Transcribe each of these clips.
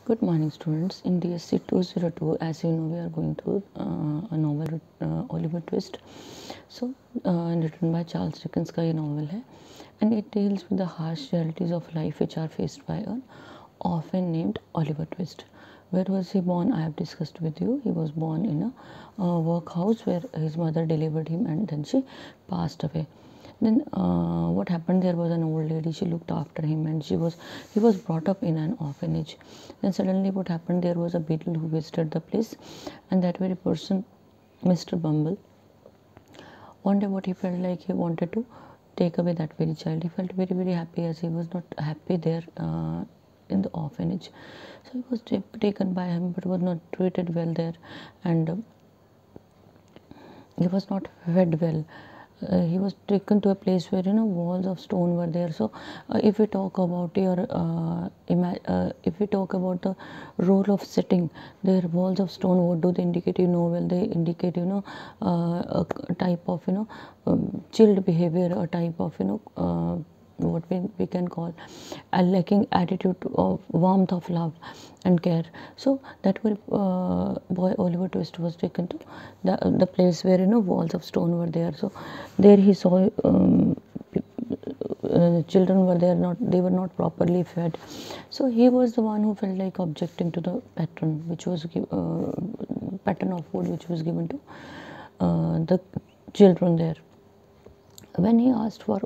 Good morning, students. In DSC 202, as you know, we are going through a novel, Oliver Twist. So, written by Charles Dickens का ये novel है, and it deals with the harsh realities of life which are faced by an orphan named Oliver Twist. Where was he born? I have discussed with you. He was born in a workhouse where his mother delivered him, and then she passed away. Then what happened, there was an old lady, she looked after him, and he was brought up in an orphanage. Then suddenly what happened, there was a beetle who visited the place, and that very person, Mr. Bumble, one day what he felt like, he wanted to take away that very child. He felt very very happy, as he was not happy there in the orphanage. So he was taken by him, but was not treated well there, and he was not fed well. He was taken to a place where walls of stone were there. So if we talk about if we talk about the role of sitting, their walls of stone, what do they indicate? Well, they indicate a type of chilled behavior, a type of what we can call a lacking attitude of warmth of love and care. So that way boy Oliver Twist was taken to the place where walls of stone were there. So there he saw children were there, not they were not properly fed. So he was the one who felt like objecting to the pattern which was pattern of food which was given to the children there. When he asked for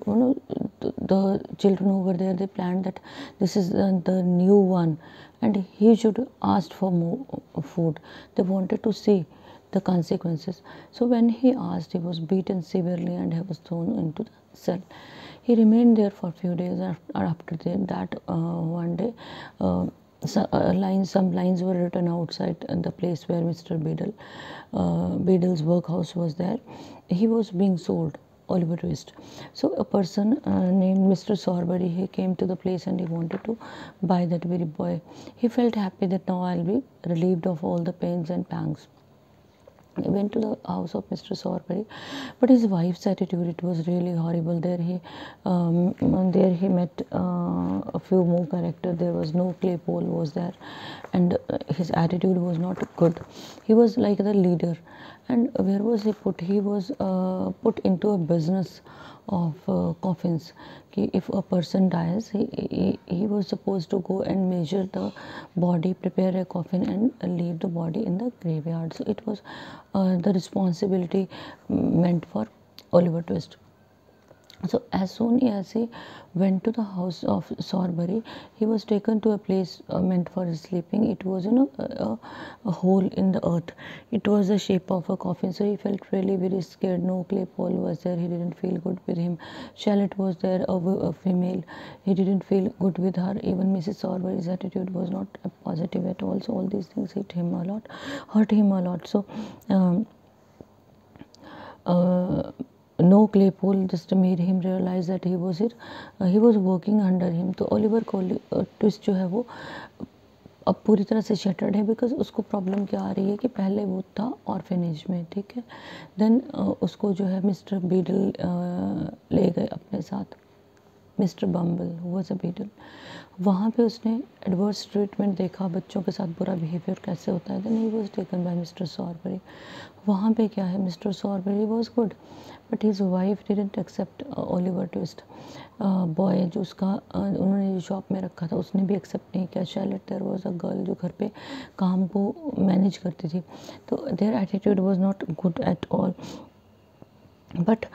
the children over there, they planned that this is the new one and he should ask for more food. They wanted to see the consequences. So when he asked, he was beaten severely and he was thrown into the cell. He remained there for a few days. After that one day some lines were written outside the place where Mr. Beadle's workhouse was there. He was being sold, Oliver Twist. So a person named Mr. Sorbury, he came to the place and he wanted to buy that very boy. He felt happy that now I'll be relieved of all the pains and pangs. He went to the house of Mr. Sorbury, but his wife's attitude, it was really horrible. There he met a few more characters. There was no Claypole was there, and his attitude was not good. He was like the leader, and where was he put? He was put into a business of coffins. If a person dies, he was supposed to go and measure the body, prepare a coffin and leave the body in the graveyard. So it was the responsibility meant for Oliver Twist. So as soon as he went to the house of Sorbury, he was taken to a place meant for his sleeping. It was a hole in the earth. It was the shape of a coffin. So he felt really very scared. No Claypole was there. He didn't feel good with him. Charlotte was there, a female. He didn't feel good with her. Even Mrs. Sorbury's attitude was not positive at all. So all these things hurt him a lot. So no Claypole just made him realize that he was it. He was working under him. तो Oliver twist जो है वो अब पूरी तरह से shattered है, because उसको प्रॉब्लम क्या आ रही है कि पहले वो था ऑर्फेनेज में, ठीक है. देन उसको जो है मिस्टर बीडल ले गए अपने साथ. Mister Bumble was a beetle. वहाँ पे उसने एडवर्स ट्रीटमेंट देखा, बच्चों के साथ बुरा बिहेवियर कैसे होता है. Then he was taken by Mister Sowerberry. वहाँ पे क्या है, Mister Sowerberry was good, but his wife didn't accept Oliver Twist. Boy जो उसका उन्होंने जो शॉप में रखा था उसने भी एक्सेप्ट नहीं किया. Charlotte, there was a girl जो घर पे काम को मैनेज करती थी. तो their attitude was not good at all. But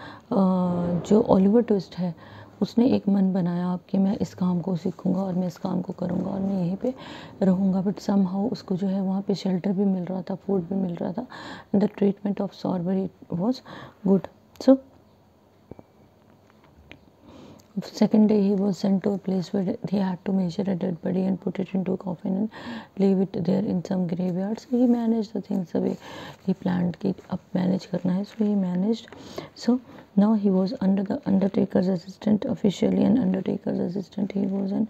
जो ओलिवर ट्विस्ट है उसने एक मन बनाया अब कि मैं इस काम को सीखूंगा और मैं इस काम को करूंगा और मैं यहीं पे रहूंगा. बट समहाउ उसको जो है वहाँ पे शेल्टर भी मिल रहा था, फूड भी मिल रहा था. The treatment of Sowerberry was good. So second day he was sent to a place where he had to measure a dead body and put it into a coffin and leave it there in some graveyard. So he managed the things the way he planned कि अब manage करना है. So he managed. So now he was under the undertaker's assistant, officially an undertaker's assistant he was, and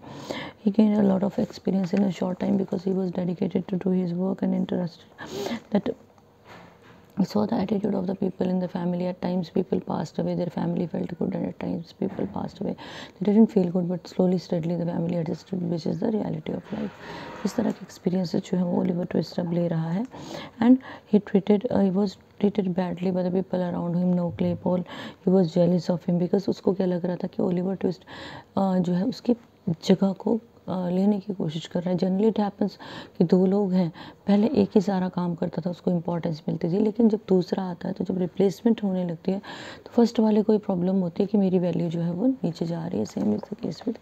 he gained a lot of experience in a short time because he was dedicated to do his work and interested that He saw the attitude of the people in the family. At times people passed away, their family felt good, and at times people passed away, they didn't feel good, but slowly steadily the family adjusted, which is the reality of life. इस तरह के experiences जो है वो Oliver twist अब ले रहा है. And he was treated badly by the people around him. No Claypole, he was jealous of him because उसको क्या लग रहा था कि ओलिवर ट्विस्ट जो है उसकी जगह को लेने की कोशिश कर रहा है. जनरली इट हैपन्स कि दो लोग हैं, पहले एक ही सारा काम करता था, उसको इंपॉर्टेंस मिलती थी, लेकिन जब दूसरा आता है तो जब रिप्लेसमेंट होने लगती है तो फर्स्ट वाले को प्रॉब्लम होती है कि मेरी वैल्यू जो है वो नीचे जा रही है. Same is the case with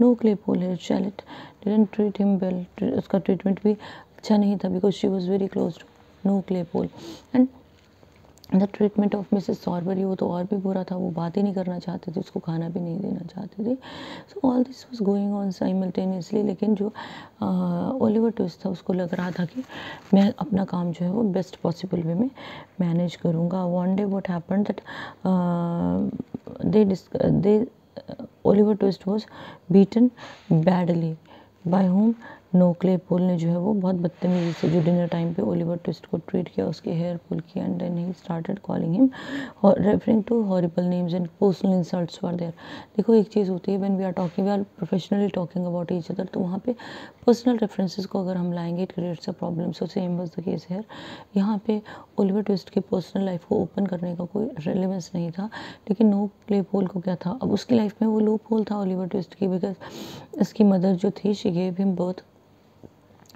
Noah Claypole. Charlotte didn't treat him well. उसका ट्रीटमेंट भी अच्छा नहीं था because she was very close to Noah Claypole. And the treatment of Mrs Sowerberry, वो तो और भी बुरा था, वो बात ही नहीं करना चाहते थे, उसको खाना भी नहीं देना चाहते थे. So all this was going on simultaneously. लेकिन जो ओलिवर ट्विस्ट था उसको लग रहा था कि मैं अपना काम जो है वो बेस्ट पॉसिबल वे में मैनेज करूँगा. One day what happened that they Oliver Twist was beaten badly. By home? Noah Claypole ने जो है वो बहुत बदतमीजी से जो डिनर टाइम पे ओलिवर ट्विस्ट को ट्रीट किया, उसके हेयर पुल किया, and then he started calling him referring to horrible names and personal insults were there. देखो एक चीज़ होती है when we are professionally talking about each other, तो वहाँ पे पर्सनल रेफरेंसेस को अगर हम लाएंगे it creates a problem. So same was the case hair. यहाँ पे ओलिवर ट्विस्ट की पर्सनल लाइफ को ओपन करने का कोई रेलेवेंस नहीं था, लेकिन नो क्लेपोल को क्या था, अब उसकी लाइफ में वो लूप होल था ओलिवर ट्विस्ट की, बिकॉज इसकी मदर जो थी she gave him birth,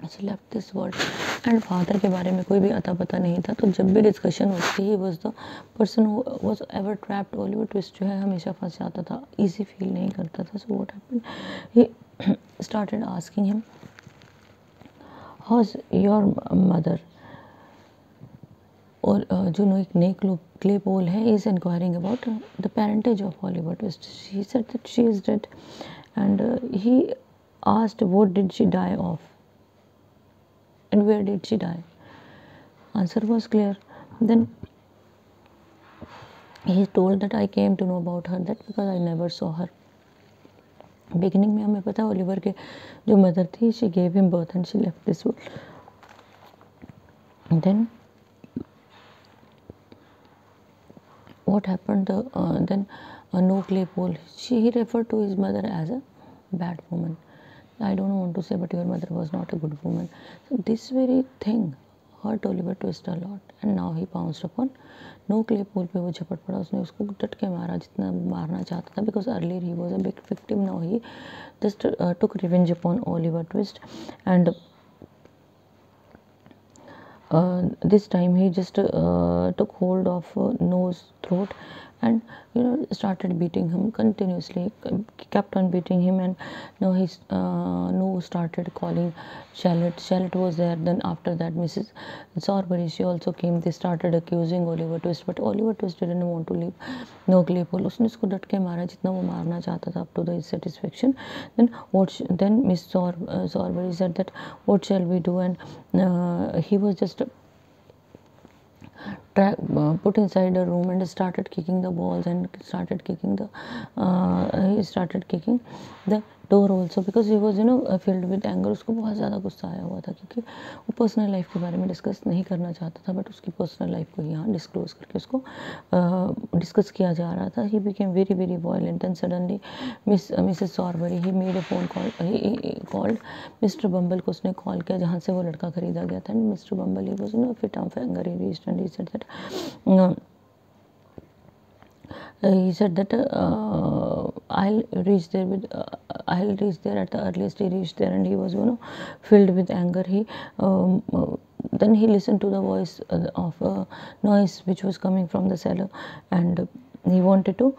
she left this world. And father के बारे में कोई भी अता पता नहीं था. तो जब भी डिस्कशन होती he was the person who was ever trapped. Oliver twist जो है हमेशा फंस जाता था, इजी फील नहीं करता था. So what happened, he started asking him how is your mother. और जो नई क्लेपोल है is inquiring about the parentage of Oliver Twist. She said that she is dead and he asked what did she die of and where did she die. Answer was clear. Then he told that I came to know about her that because I never saw her. Beginning में हमें पता है Oliver के जो mother थी she gave him birth and she left this world. Then what happened, then no Claypole, he referred to his mother as a bad woman. I don't want to say, but your mother was not a good woman. So this very thing hurt Oliver Twist a lot, and now he pounced upon No Claypole पे वो झपट पड़ा, उसने उसको टटके मारा जितना मारना चाहता था, because earlier he was a big victim, now he just took revenge upon Oliver Twist, and this time he just took hold of No's throat and started beating him continuously, kept on beating him. And now No started calling Charlotte. Charlotte was there. Then after that Mrs. Sorbury, she also came. They started accusing Oliver Twist, but Oliver Twist didn't want to leave No Claypole. उसने उसको डट के मारा जितना वो मारना चाहता था, up to the satisfaction. Then Miss Sorbury said that what shall we do, and he was just put inside a room and started kicking the walls and started kicking the door also, because he was filled with anger. उसको बहुत ज़्यादा गुस्सा आया हुआ था क्योंकि वो personal life के बारे में डिस्कस नहीं करना चाहता था, बट उसकी पर्सनल लाइफ को यहाँ डिस्क्लोज करके उसको डिस्कस किया जा रहा था. He became very very violent and suddenly Mrs Sowerberry he made a phone call. He called Mister Bumble को उसने कॉल किया जहाँ से वो लड़का खरीदा गया था. And mister bumble he was fit of anger. He reached and he said that I'll reach there at the earliest. He reached there and he was filled with anger. Then he listened to the voice of a noise which was coming from the cellar, and he wanted to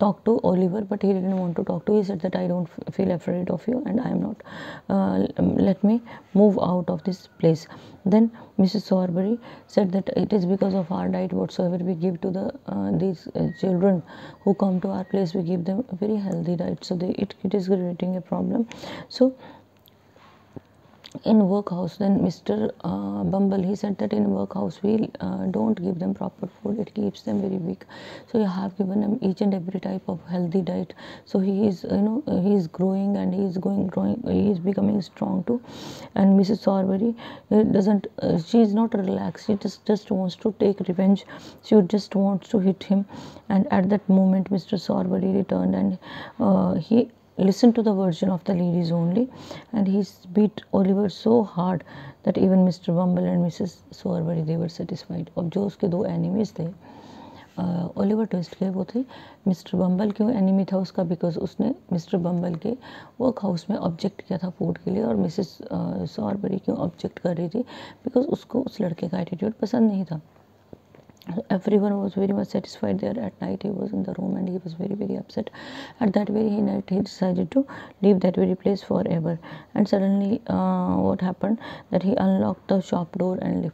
talk to Oliver, but he didn't want to talk to. He said that I don't feel afraid of you and I am not. Let me move out of this place. Then Mrs. Sorbury said that it is because of our diet, whatsoever we give to these children who come to our place, we give them a very healthy diet. So it is creating a problem. So in workhouse. Then Mr. Bumble, he said that in workhouse we don't give them proper food, it keeps them very weak, so you have given him each and every type of healthy diet, so he is, he is growing, and he is growing, he is becoming strong too. And Mrs. Sorbury doesn't she is not relaxed, she just wants to take revenge, she just wants to hit him. And at that moment Mr. Sorbury returned, and he listened to the version of the ladies only, and he beat Oliver so hard that even Mr. Bumble and Mrs. Sorbury, they were satisfied. अब जो उसके दो enemies थे Oliver twist के, वो थे mister बम्बल। क्यों enemy था उसका? बिकॉज उसने मिस्टर बम्बल के वर्क हाउस में ऑब्जेक्ट किया था फूड के लिए, और मिसेस सॉरबरी क्यों ऑब्जेक्ट कर रही थी? बिकॉज उसको उस लड़के का एटीट्यूड पसंद नहीं था। Everyone was very much satisfied there. At night he was in the room, and he was very upset. At that very night he decided to leave that very place forever. And suddenly what happened that he unlocked the shop door and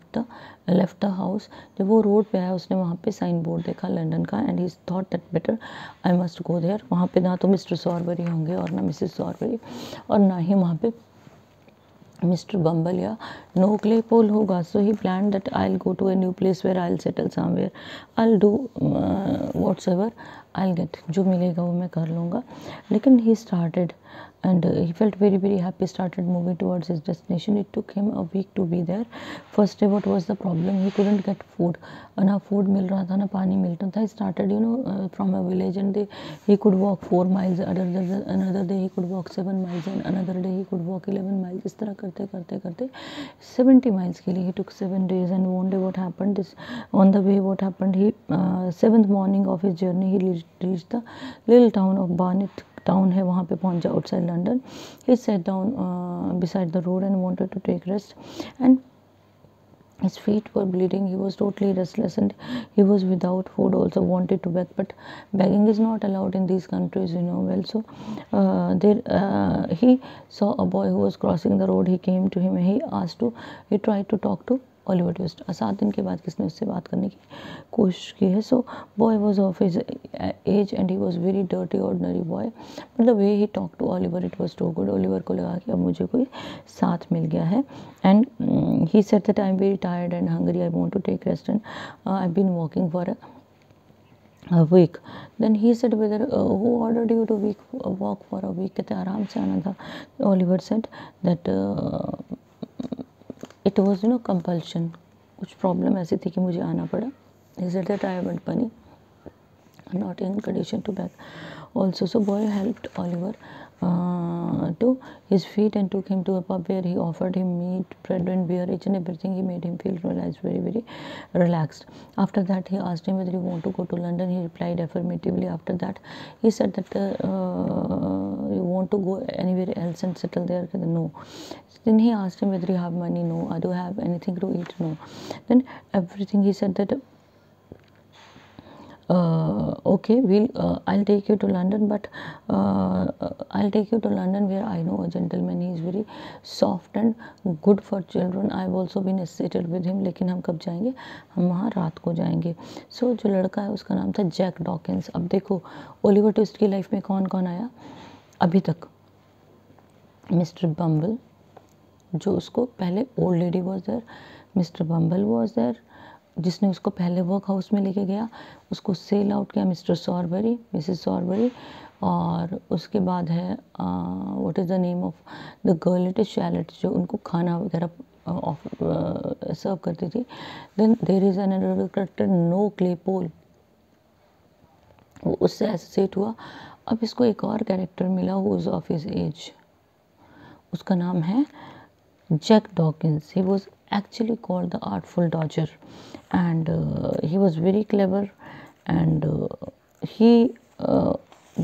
left the house. जब वो road पे आया, उसने वहाँ पे sign board देखा London का, and he thought that better I must go there. वहाँ पे ना तो मिस्टर सॉरबरी होंगे और ना मिसेस सॉरबरी, और ना ही वहाँ पे Mr. Bumble या no Claypole होगा. So he planned that I'll go to a new place where I'll settle somewhere. I'll do whatsoever I'll get. जो मिलेगा वो मैं कर लूँगा. लेकिन he started and he felt very happy, started moving towards his destination. It took him a week to be there. First day what was the problem? He couldn't get food. ना food मिल रहा था, ना पानी मिल रहा था. He started from a village, and he could walk 4 miles. Another day he could walk 7 miles, and another day he could walk 11 miles. इस तरह करते 70 miles के लिए he took 7 days. And one day what happened is, on the way what happened, he 7th morning of his journey he reached the little town of Barnet town है, वहाँ पे पहुँचा outside London. He sat down beside the road and wanted to take rest, and his feet were bleeding. He was totally restless, and he was without food, also wanted to beg, but begging is not allowed in these countries, well. So he saw a boy who was crossing the road. He came to him and he tried to talk to Oliver Twist. 7 दिन के बाद किसने उससे बात करने की कोशिश की है. So boy was of his age, and he was very dirty ordinary boy, but the way he talked to Oliver, it was too good. Oliver को लगा कि अब मुझे कोई साथ मिल गया है. And he said that I'm very tired and hungry, I want to take rest, and I've been walking for a week. Then he said, whether who ordered you to walk for a week? कहते आराम से आना था. Oliver said that it was compulsion. कुछ problem ऐसी थी कि मुझे आना पड़ा. He said that I haven't money, I'm not in condition to beg also. So boy helped Oliver to his feet and took him to a pub where he offered him meat, bread and beer, each and everything. He made him feel relaxed, very relaxed. After that he asked him whether he want to go to London. He replied affirmatively. After that he said that you want to go anywhere else and settle there? No. Then he asked him whether you have money. No. Do you have anything to eat? No. Then everything he said that okay, I'll take you to London, but I'll take you to London where I know a gentleman. He is very soft and good for children. I've also been associated with him. लेकिन हम कब जाएंगे? हम वहाँ रात को जाएंगे. So जो लड़का है उसका नाम था जैक डॉकिंस. अब देखो ओलिवर ट्विस्ट की लाइफ में कौन कौन आया अभी तक? मिस्टर बम्बल, जो उसको पहले old lady was there. Mister Bumble was there, जिसने उसको पहले वर्क हाउस में लेके गया. उसको सेल आउट किया मिस्टर सॉरबरी, मिसेस सॉरबरी. और उसके बाद है what is the name of the girl, it is Charlotte, जो उनको खाना वगैरह सर्व करती थी. Then there is another character Noah Claypole, वो उससे एसोसिएट हुआ. अब इसको एक और कैरेक्टर मिला who is of his age. उसका नाम है Jack Dawkins. He was actually called the Artful Dodger, and he was very clever, and he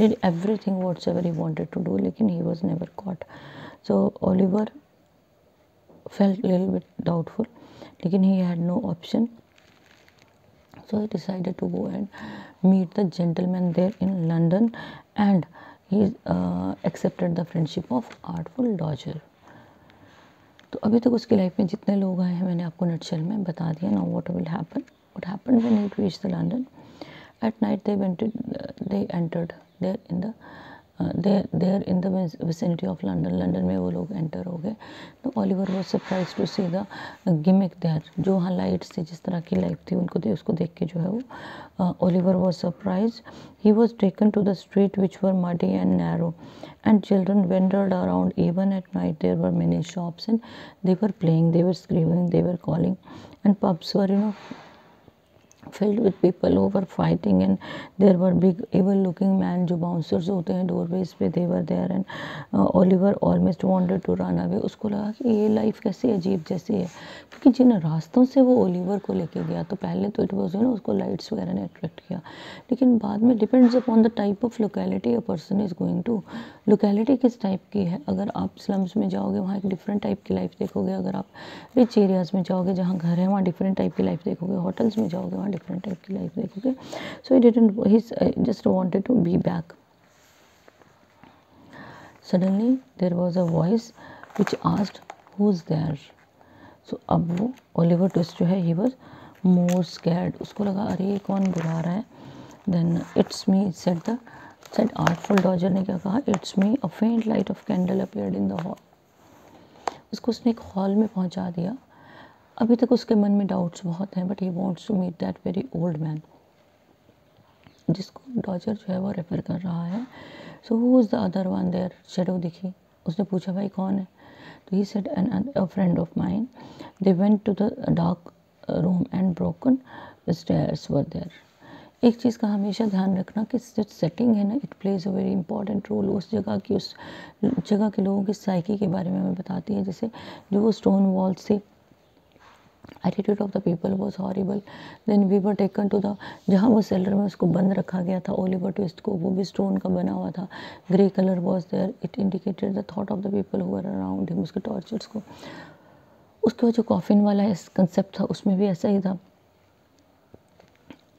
did everything whatsoever he wanted to do, लेकिन he was never caught. So Oliver felt a little bit doubtful, लेकिन he had no option. So he decided to go and meet the gentleman there in London, and he accepted the friendship of Artful Dodger. तो अभी तक उसकी life में जितने लोग आए हैं मैंने आपको नटशेल में बता दिया. Now what will happen. What happened when he reached the London at night. They entered there in the there in the vicinity of London, London में वो लोग एंटर हो गए। तो Oliver was surprise to see the gimmick there, जो वहाँ lights थी, जिस तरह की लाइट थी उनको उसको देख के जो है वो Oliver was surprise. He was taken to the street which were muddy and narrow and children wandered around even at night. There were many shops and they were playing, they were screaming, they were calling, and pubs were filled with people who were fighting, and there were big evil looking men जो bouncers होते हैं doorways पे, they were there, and Oliver almost wanted to run away. उसको लगा कि ये life कैसी अजीब जैसी है, क्योंकि जिन रास्तों से वो ओलिवर को लेके गया, तो पहले तो इट वॉज उसको लाइट्स वगैरह ने अट्रैक्ट किया, लेकिन बाद में depends upon the type of locality a person is going to. Locality किस टाइप की है, अगर आप स्लम्स में जाओगे वहाँ एक डिफरेंट टाइप की लाइफ देखोगे, अगर आप रिच एरियाज़ में जाओगे जहाँ घर है वहाँ डिफरेंट टाइप की लाइफ देखोगे, होटल्स में जाओगे वहाँ डिफरेंट टाइप की लाइफ देखोगे। So he didn't, he just wanted to be back. Suddenly there was a voice which asked who is there. So अब वो ओलिवर ट्विस्ट जो है ही वाज मोर स्कैर्ड, उसको लगा अरे ये कौन बुला रहा है। Then it's me said Artful Dodger ने क्या कहा, it's me, a faint light of candle appeared in the hall. उसने एक हॉल में पहुंचा दिया। अभी तक उसके मन में डाउट्स बहुत हैं, but he wants to meet that very old man, जिसको डॉजर जो है वो रेफर कर रहा है। So who is the other one there, shadow दिखी। उसने पूछा भाई कौन है, तो he said a friend of mine. They went to the dark room and broken stairs were there. एक चीज़ का हमेशा ध्यान रखना कि जो सेटिंग है ना, it plays a very important role. उस जगह के लोगों की साइकी के बारे में हमें बताती है। जैसे जो वो स्टोन वॉल्स थे, attitude of the people was horrible. Then we were taken to the, जहाँ वो सेलर में उसको बंद रखा गया था ओलिवर ट्विस्ट को, वो भी स्टोन का बना हुआ था, grey colour was there, it indicated the thought of the people who were around him, उसके टॉर्चर्स को। उसके बाद जो कॉफिन वाला कंसेप्ट था उसमें भी ऐसा ही था।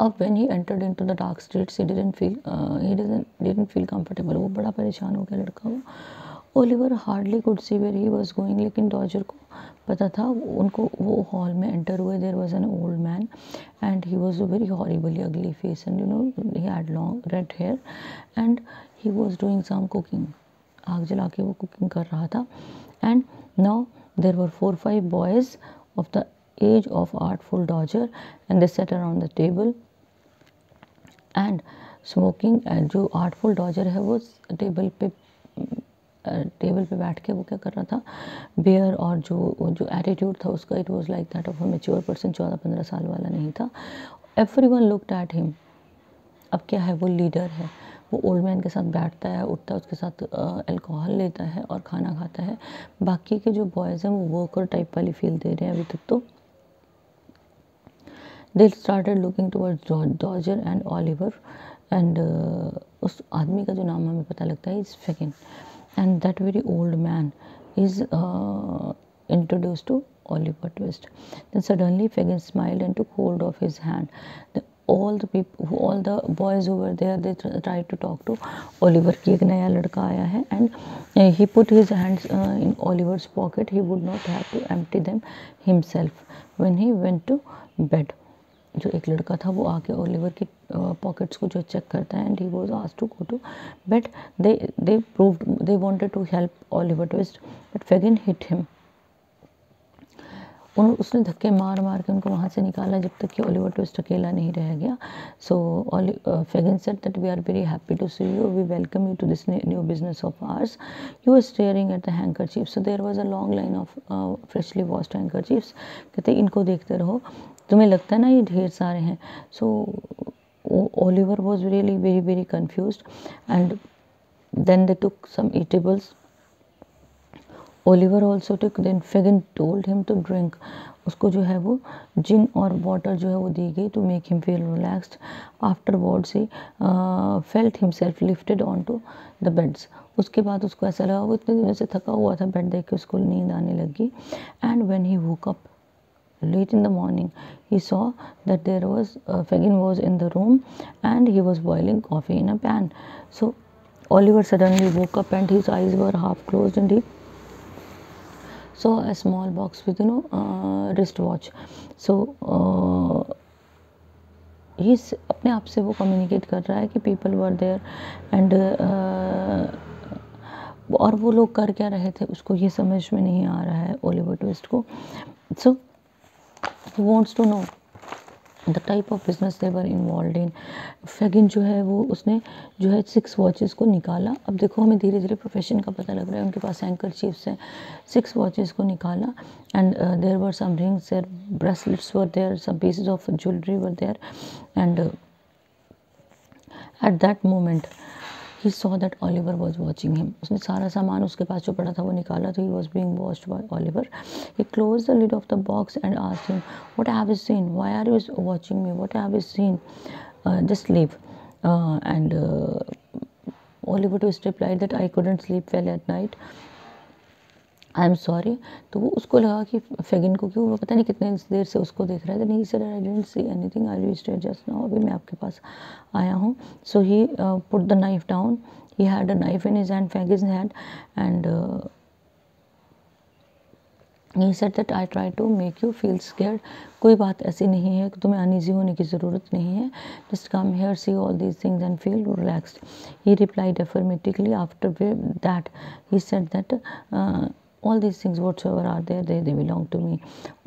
अब when he entered into the dark streets he didn't feel comfortable। वो बड़ा परेशान हो गया लड़का वो। Oliver hardly could see where he was going, लेकिन डॉजर को पता था। उनको वो हॉल में एंटर हुए, there was an old man and he was a very horribly ugly face and he had long red hair and he was doing some cooking. आग जला के वो कुकिंग कर रहा था। And now there were 4-5 boys of the age of Artful Dodger and they set around the table and smoking. जो artful Dodger है वो टेबल पे बैठ के वो क्या कर रहा था, बियर, और जो एटीट्यूड था उसका, it was like that of a mature person, 14-15 साल वाला नहीं था। Everyone looked at him. अब क्या है, वो लीडर है, वो ओल्ड मैन के साथ बैठता है, उठता है, उसके साथ अल्कोहल लेता है और खाना खाता है। बाकी के जो बॉयज़ हैं वो वर्कर टाइप वाली फील दे रहे हैं अभी तक। तो they started looking towards Dodger and Oliver and उस आदमी का जो नाम हमें पता लगता है is Fagin, and that very old man is introduced to Oliver Twist. Then suddenly Fagin smiled and took hold of his hand. All the boys who were there, they tried to talk to Oliver कि एक नया लड़का आया है, and he put his hands in Oliver's pocket. He would not have to empty them himself when he went to bed. जो एक लड़का था वो आके ओलिवर की पॉकेट्स को जो चेक करता है, and he was asked to go to bed. They wanted to help Oliver Twist but Fagin hit him. उसने धक्के मार मार के उनको वहाँ से निकाला जब तक कि ओलिवर ट्विस्ट अकेला नहीं रह गया। So Fagin said that we are very happy to see you, we welcome you to this new business of ours, you are staring at the handkerchief. So there was a long line of freshly washed handkerchiefs. कहते इनको देखते रहो, तुम्हें लगता है ना ये ढेर सारे हैं। So Oliver was really very very confused and then they took some eatables. Oliver also took, then Fagin told him to drink. उसको जो है वो जिन और वाटर जो है वो दी गई to make him feel relaxed. Afterwards he felt himself lifted on to the beds. उसके बाद उसको ऐसा लगा, वो इतने दिनों से थका हुआ था, बेड देख के उसको नींद आने लगी। And when he woke up late in the morning, he saw that there was Fagin was in the room and he was boiling coffee in a pan. So Oliver suddenly woke up and his eyes were half closed and he saw a small box with wristwatch. So ये अपने आप से वो communicate कर रहा है कि people were there and और वो लोग कर क्या रहे थे उसको ये समझ में नहीं आ रहा है ओलिवर ट्विस्ट को. So he wants to know the type of business they were involve in. Fagin जो है वो उसने जो है 6 वॉचेस को निकाला. अब देखो हमें धीरे धीरे प्रोफेशन का पता लग रहा है. उनके पास एंकर चीफ्स हैं. 6 वॉचेस को निकाला and there were some rings, there bracelets were there, some pieces of jewellery were there and at that moment he saw that Oliver was watching him. उसने सारा सामान उसके पास जो पड़ा था वो निकाला तो he was being watched by Oliver. He closed the lid of the box and asked him, "What have you seen? Why are you watching me? What have you seen? Just leave." And Oliver Twist replied that I couldn't sleep well at night. I am sorry. तो वो उसको लगा कि फेगिन को क्यों, वो पता नहीं कितने देर से उसको देख रहा है. Then he said I didn't see anything, I reached just now, अभी मैं आपके पास आया हूँ. So he put the knife down. He had a knife in his hand, Fagin hand, and he said that I try to make you feel scared. कोई बात ऐसी नहीं है कि तुम्हें अनईजी होने की ज़रूरत नहीं है. Just come here, see all these things and feel relaxed. He replied affirmatively. After that he said that all these things whatsoever are there, they belong to me.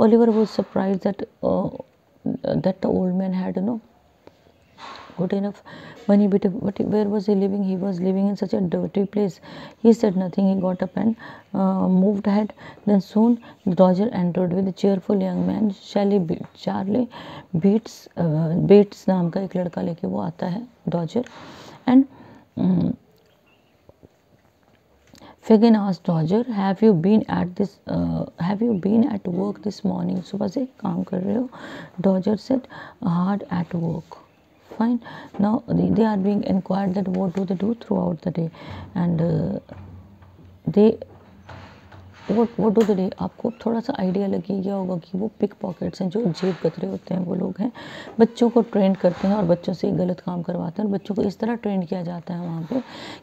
Oliver was surprised that that the old man had good enough money, but where was he living? He was living in such a dirty place. He said nothing. He got up and moved ahead. Then soon Roger entered with a cheerful young man. Charlie Bates नाम का एक लड़का लेके वो आता है, Dodger, and Fagin asked Dodger, "Have you been at work this morning?" सुबह से काम कर रहे हो? Dodger said, "Hard at work." Fine. Now they are being inquired that what do they do throughout the day, and what do they. आपको थोड़ा सा idea लग गया होगा कि वो पिक पॉकेट्स हैं, जो जेब कतरे होते हैं, वो लोग हैं. बच्चों को ट्रेन करते हैं और बच्चों से गलत काम करवाते हैं. और बच्चों को इस तरह ट्रेन किया जाता है वहाँ पे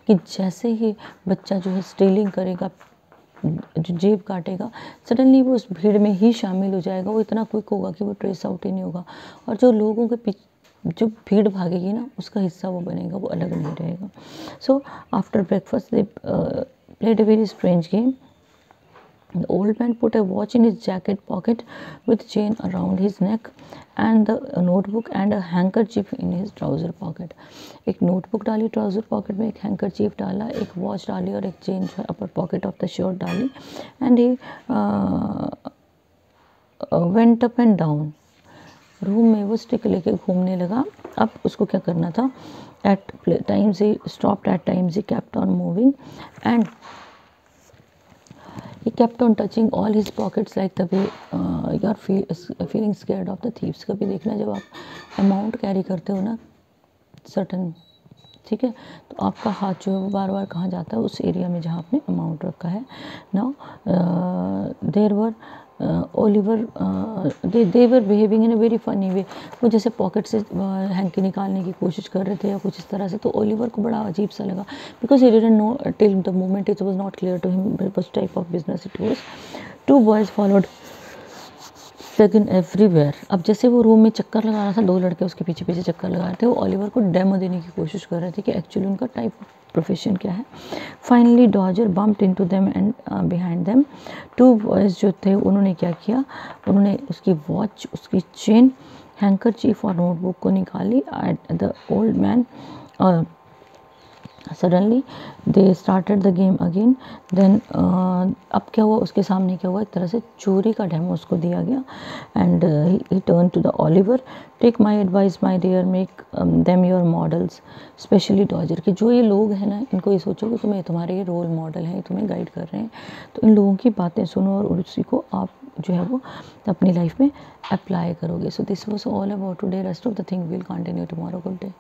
कि जैसे ही बच्चा जो है स्टीलिंग करेगा, जो जेब काटेगा, सडनली वो उस भीड़ में ही शामिल हो जाएगा. वो इतना क्विक होगा कि वो ट्रेस आउट ही नहीं होगा. और जो लोगों के पीछे जो भीड़ भागेगी ना, उसका हिस्सा वो बनेगा, वो अलग नहीं रहेगा. So after breakfast they played a very strange game. The old man put a watch in his jacket pocket with chain around his neck and the notebook and a handkerchief in his trouser pocket. एक notebook डाली trouser pocket में, एक handkerchief डाला, एक watch डाली और एक chain upper pocket of the shirt डाली. And he went up and down. Room में वो स्टिक लेके घूमने लगा. अब उसको क्या करना था? At times he stopped, at times he kept on moving, and he kept on touching all his pockets like the way you are feeling scared of the thieves. कभी देखना जब आप अमाउंट कैरी करते हो ना सर्टन, ठीक है, तो आपका हाथ जो है वो बार बार कहाँ जाता है? उस एरिया में जहाँ आपने अमाउंट रखा है. Now there were Oliver they were behaving in a very funny way. वो जैसे पॉकेट से हैंकी निकालने की कोशिश कर रहे थे या कुछ इस तरह से. तो ओलिवर को बड़ा अजीब सा लगा, because he didn't know till the moment it was not clear to him which type of business it was. 2 boys followed Fagin everywhere. अब जैसे वो रूम में चक्कर लगा रहा था, 2 लड़के उसके पीछे पीछे चक्कर लगा रहे थे. वो ओलिवर को डेमो देने की कोशिश कर रहे थे कि एक्चुअली उनका टाइप प्रोफेशन क्या है. Finally Dodger bumped into them and behind them. 2 boys जो थे उन्होंने क्या किया, उन्होंने उसकी वॉच, उसकी चेन, हैंकरचीफ और नोटबुक को निकाली. The old man suddenly they started the game again. Then अब क्या हुआ, उसके सामने क्या हुआ, एक तरह से चोरी का डेमो उसको दिया गया. And he turn to the Oliver. Take my advice my dear, make them your models, specially Dodger. कि जो ये लोग हैं ना, इनको ये सोचो कि तुम्हें, तुम्हारे ये रोल मॉडल हैं, तुम्हें गाइड कर रहे हैं, तो इन लोगों की बातें सुनो और उसी को आप जो है वो अपनी लाइफ में अप्लाई करोगे. So this was all about today. Rest of the thing will continue tomorrow. Good day.